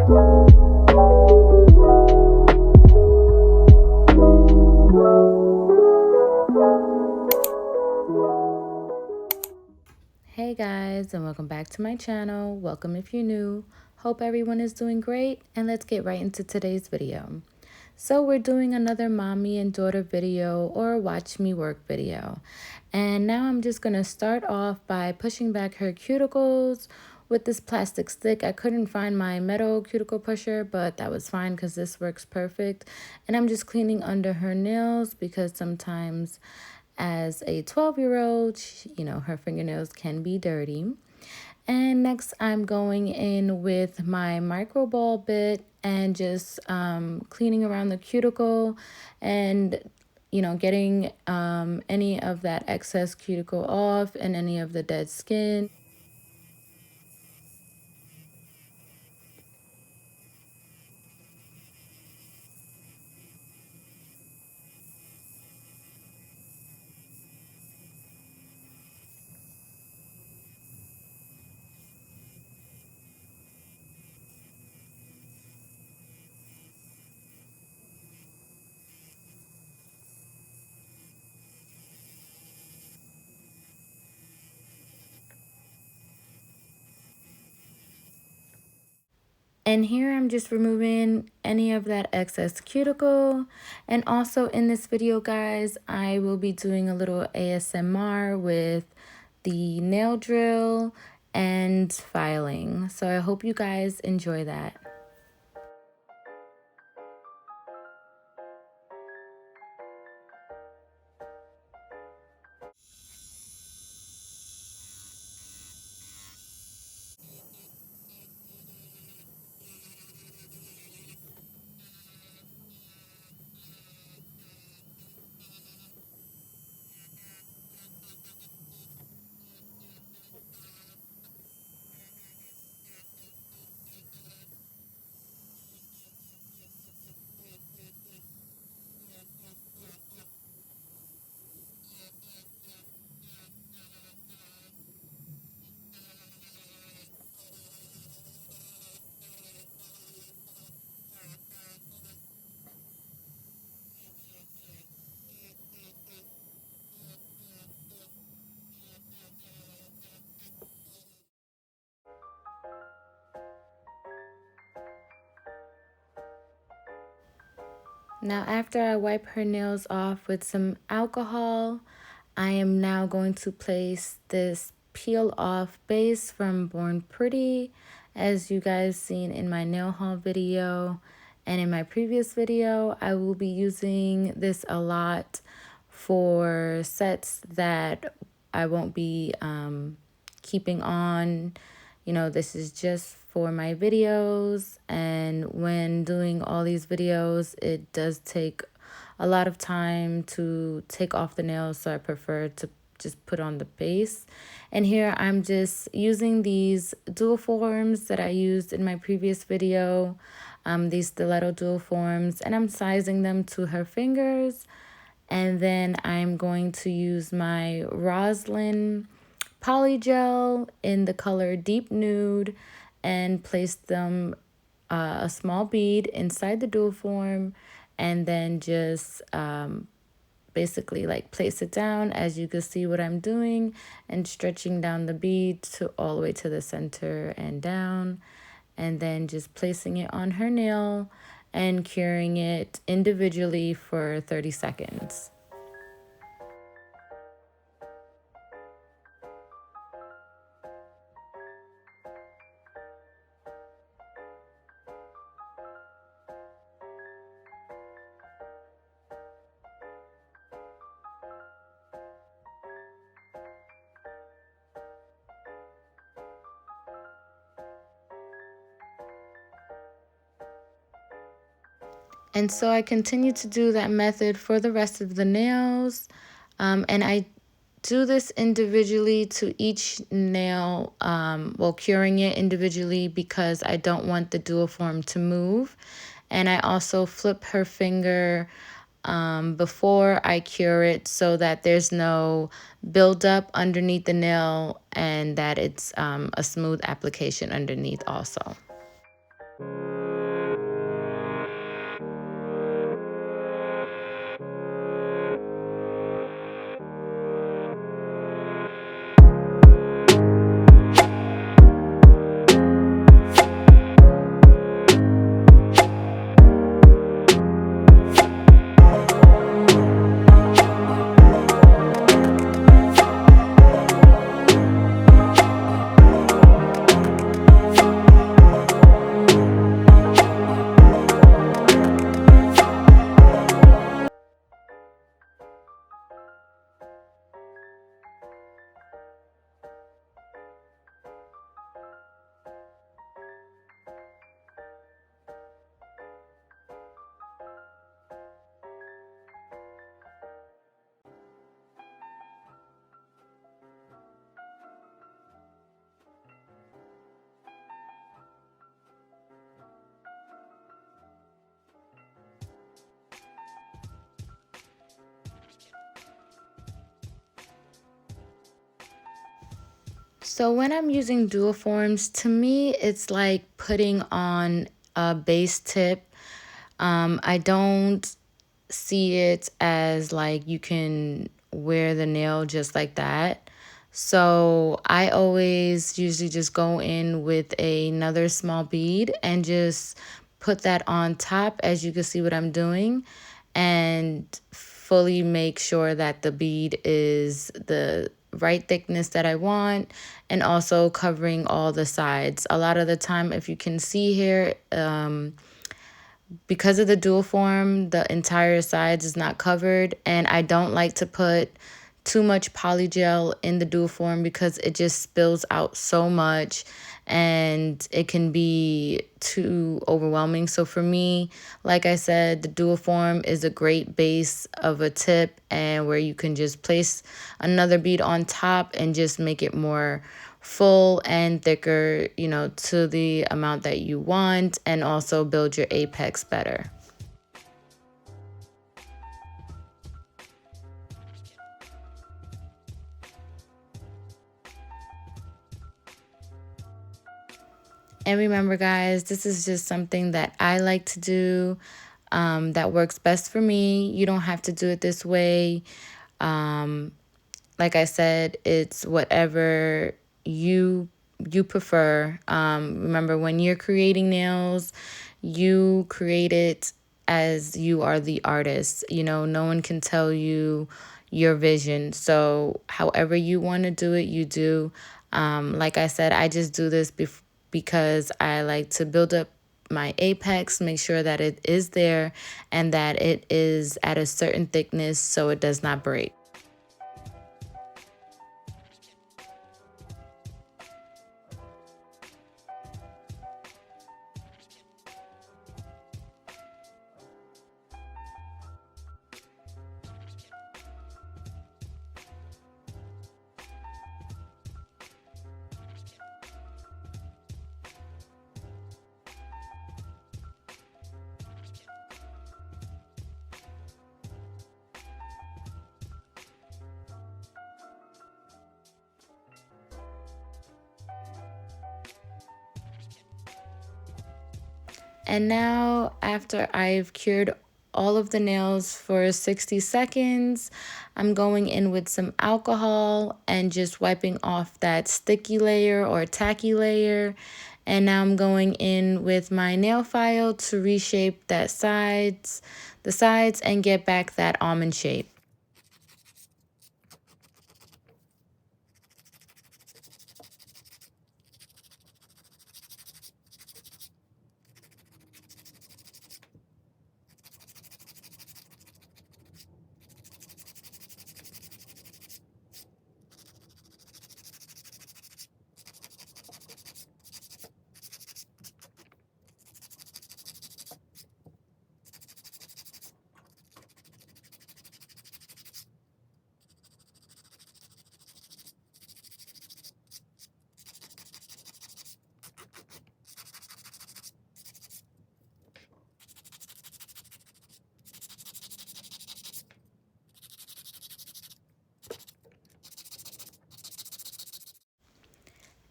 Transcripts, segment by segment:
Hey guys, and welcome back to my channel. Welcome if you're new. Hope everyone is doing great, and let's get right into today's video. So we're doing another mommy and daughter video or watch me work video. And now I'm just going to start off by pushing back her cuticles with this plastic stick. I couldn't find my metal cuticle pusher, but that was fine because this works perfect. And I'm just cleaning under her nails because sometimes as a 12-year-old, you know, her fingernails can be dirty. And next I'm going in with my micro ball bit and just cleaning around the cuticle and, you know, getting any of that excess cuticle off and any of the dead skin. And here I'm just removing any of that excess cuticle. And also in this video, guys, I will be doing a little ASMR with the nail drill and filing. So I hope you guys enjoy that. Now, after I wipe her nails off with some alcohol, I am now going to place this peel off base from Born Pretty, as you guys seen in my nail haul video. And in my previous video, I will be using this a lot for sets that I won't be keeping on. You know, this is just for my videos, and when doing all these videos, it does take a lot of time to take off the nails, so I prefer to just put on the base. And here I'm just using these dual forms that I used in my previous video, these stiletto dual forms, and I'm sizing them to her fingers. And then I'm going to use my Rosalind Polygel in the color Deep Nude and place them a small bead inside the dual form, and then just basically like place it down, as you can see what I'm doing, and stretching down the bead to all the way to the center and down, and then just placing it on her nail and curing it individually for 30 seconds. And so I continue to do that method for the rest of the nails. And I do this individually to each nail, well, curing it individually because I don't want the dual form to move. And I also flip her finger before I cure it so that there's no buildup underneath the nail, and that it's a smooth application underneath also. So when I'm using dual forms, to me, it's like putting on a base tip. I don't see it as like you can wear the nail just like that. So I always usually just go in with another small bead and just put that on top, as you can see what I'm doing, and fully make sure that the bead is the right thickness that I want, and also covering all the sides. A lot of the time, if you can see here, because of the dual form, the entire sides is not covered, and I don't like to put too much polygel in the dual form because it just spills out so much and it can be too overwhelming. So for me, like I said, the dual form is a great base of a tip, and where you can just place another bead on top and just make it more full and thicker, you know, to the amount that you want, and also build your apex better. And remember, guys, this is just something that I like to do, that works best for me. You don't have to do it this way. Like I said, it's whatever you prefer. Remember, when you're creating nails, you create it as you are the artist. You know, no one can tell you your vision. So however you want to do it, you do. Like I said, I just do this because I like to build up my apex, make sure that it is there and that it is at a certain thickness so it does not break. And now, after I've cured all of the nails for 60 seconds, I'm going in with some alcohol and just wiping off that sticky layer or tacky layer. And now I'm going in with my nail file to reshape the sides and get back that almond shape.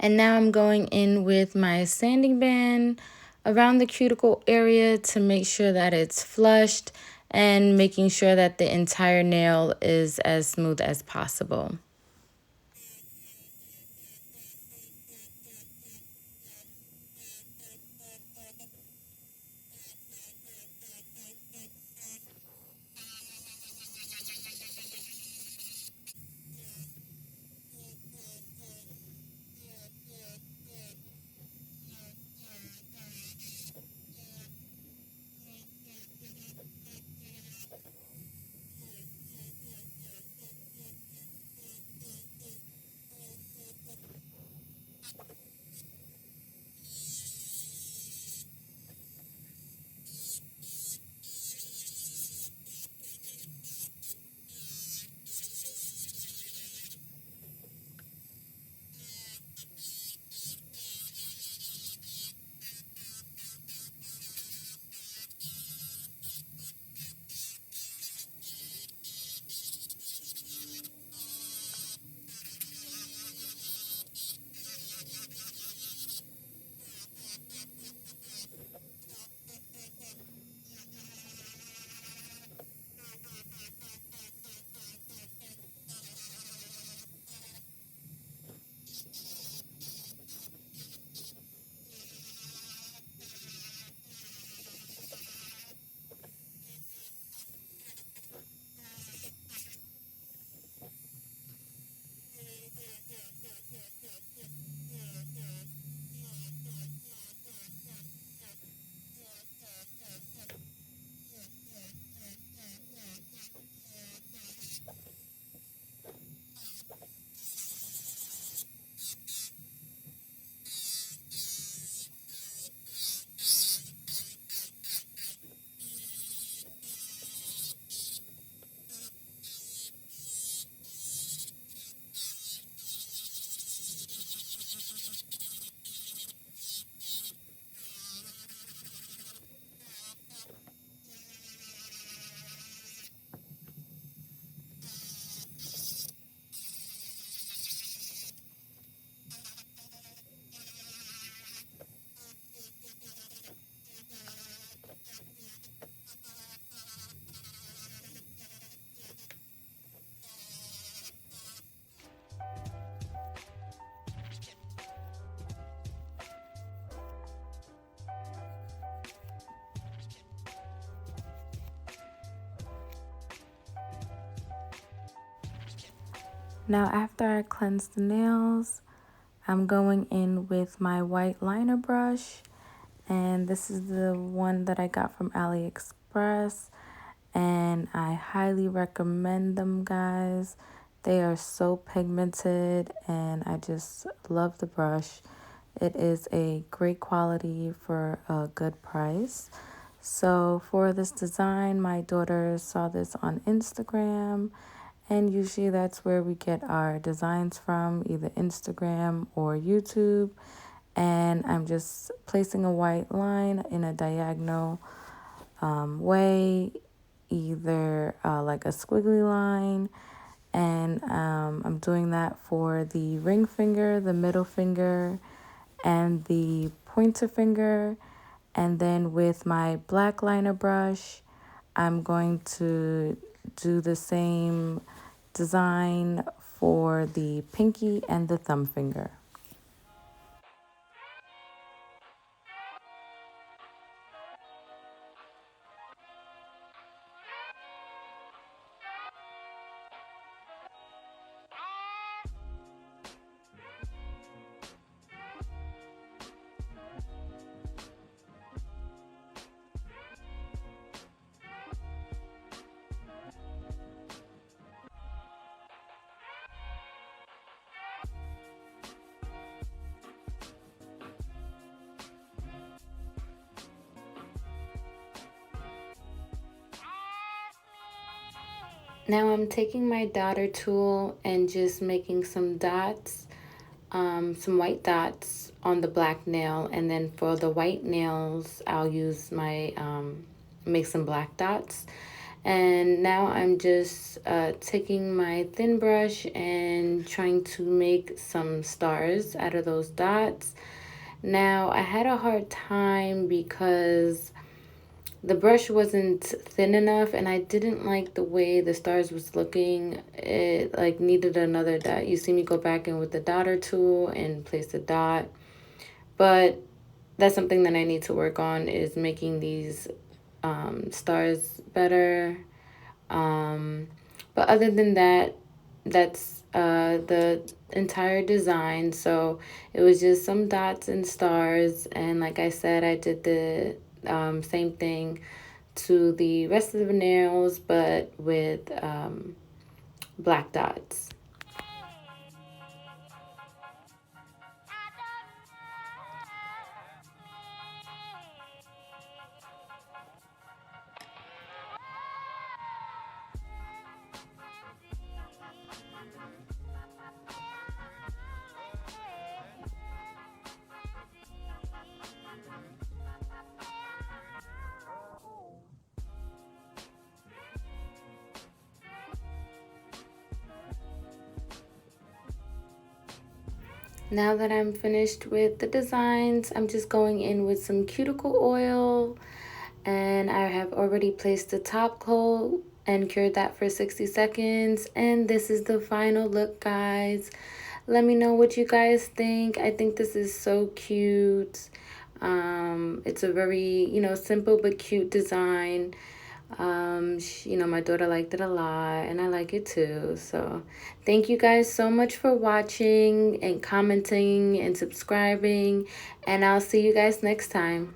And now I'm going in with my sanding band around the cuticle area to make sure that it's flushed and making sure that the entire nail is as smooth as possible. Now after I cleanse the nails, I'm going in with my white liner brush, and this is the one that I got from AliExpress, and I highly recommend them, guys. They are so pigmented and I just love the brush. It is a great quality for a good price. So for this design, my daughter saw this on Instagram, and usually that's where we get our designs from, either Instagram or YouTube. And I'm just placing a white line in a diagonal way, either like a squiggly line. And I'm doing that for the ring finger, the middle finger, and the pointer finger. And then with my black liner brush, I'm going to do the same design for the pinky and the thumb finger. Now I'm taking my daughter tool and just making some dots, some white dots on the black nail, and then for the white nails I'll use my make some black dots. And now I'm just taking my thin brush and trying to make some stars out of those dots. Now I had a hard time because the brush wasn't thin enough and I didn't like the way the stars was looking. It like needed another dot. You see me go back in with the dotter tool and place a dot. But that's something that I need to work on, is making these stars better. But other than that, that's the entire design. So it was just some dots and stars, and like I said, I did the same thing to the rest of the nails, but with black dots. Now that I'm finished with the designs, I'm just going in with some cuticle oil, and I have already placed the top coat and cured that for 60 seconds. And this is the final look, guys. Let me know what you guys think. I think this is so cute. It's a very, simple but cute design. My daughter liked it a lot, and I like it too. So thank you guys so much for watching and commenting and subscribing, and I'll see you guys next time.